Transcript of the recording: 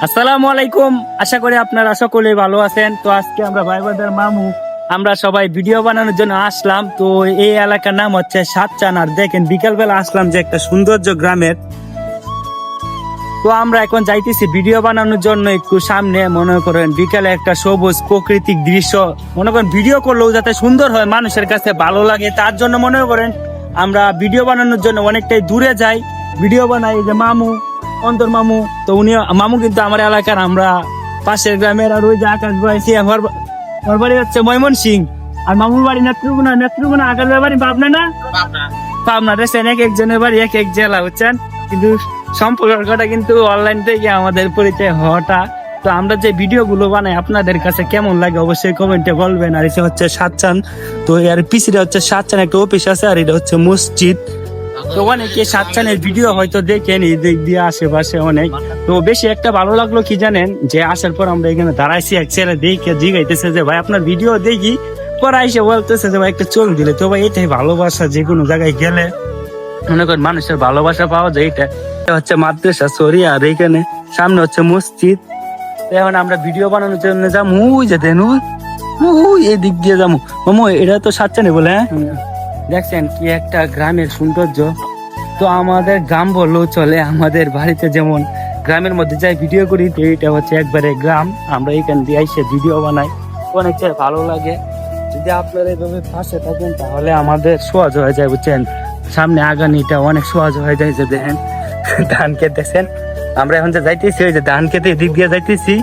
আসসালামু আলাইকুম। আশা করি আপনারা সকলে ভালো আছেন। তো আজকে আমরা ভাই বাদার মামু আমরা সবাই ভিডিও বানানোর জন্য আসলাম। তো এই এলাকার নাম হচ্ছে সাতচান। আর দেখেন বিকালবেলা আসলাম যে একটা সৌন্দর্য গ্রামের। তো আমরা এখন যাইতেছি ভিডিও বানানোর জন্য একটু সামনে। মনে করেন বিকালে একটা সবুজ প্রাকৃতিক দৃশ্য মনে করেন ভিডিও করলেও যাতে সুন্দর হয়, মানুষের কাছে ভালো লাগে, তার জন্য মনে করেন আমরা ভিডিও বানানোর জন্য অনেকটাই দূরে যাই, ভিডিও বানাই। যে মামু অন্তর মামু, তো উনি মামু কিন্তু আমার এলাকার, আমরা পাশের গ্রামের। আর ওই যে আকাশ বয়সী আমার বাড়ি হচ্ছে ময়মনসিং, আর মামুর বাড়ি নেত্রকোনা। নেত্রকোনা আকাশ বাড়ি পাবনা না পাবনা রেছেন, এক একজনের বাড়ি এক এক জেলা, বুঝছেন। কিন্তু সম্পর্কটা কিন্তু অনলাইন থেকে আমাদের পরিচয় হওয়াটা। তো আমরা যে ভিডিও গুলো বানাই আপনাদের কাছে কেমন লাগে অবশ্যই কমেন্টে বলবেন। আর এটা হচ্ছে সাতচান। তো এর পিছনে হচ্ছে সাতচান একটা অফিস আছে, আর এটা হচ্ছে মসজিদ। তো অনেকে সাতচানের ভিডিও হয়তো দেখেন এই দিক দিয়ে আশেপাশে অনেক। তো বেশি একটা ভালো লাগলো কি জানেন, যে আসার পর আমরা এখানে দাঁড়াইছি, এক ছেলে দেখে জিগাইতেছে যে ভাই আপনার ভিডিও দেখি, পরে এসে বলতেছে যে ভাই একটা চোখ দিলে। তো ভাই এটাই ভালোবাসা, যে কোনো জায়গায় গেলে মনে করেন মানুষের ভালোবাসা পাওয়া যায়। এটা হচ্ছে মাদ্রাসা সরি, আর এইখানে সামনে হচ্ছে মসজিদ। তো এখন আমরা ভিডিও বানানোর জন্য যাবো, ওই যে দেন ওই এই দিক দিয়ে যাবো। মামু এটা তো সাতচানে বলে, হ্যাঁ দেখছেন কি একটা গ্রামের সৌন্দর্য। তো আমাদের গ্রাম বললেও চলে, আমাদের বাড়িতে যেমন গ্রামের মধ্যে যাই ভিডিও করি, তো এইটা হচ্ছে একবারে গ্রাম। আমরা এখান দিয়ে এসে ভিডিও বানাই, অনেকটা ভালো লাগে। যদি আপনারা এইভাবে পাশে থাকেন তাহলে আমাদের সহজ হয়ে যায়, বুঝছেন। সামনে আগানিটা অনেক সহজ হয়ে যায়। যে দেখেন ধান খেতেছেন, আমরা এখন যে যাইতেছি ওই যে ধান খেতে এদিক দিয়ে যাইতেছি।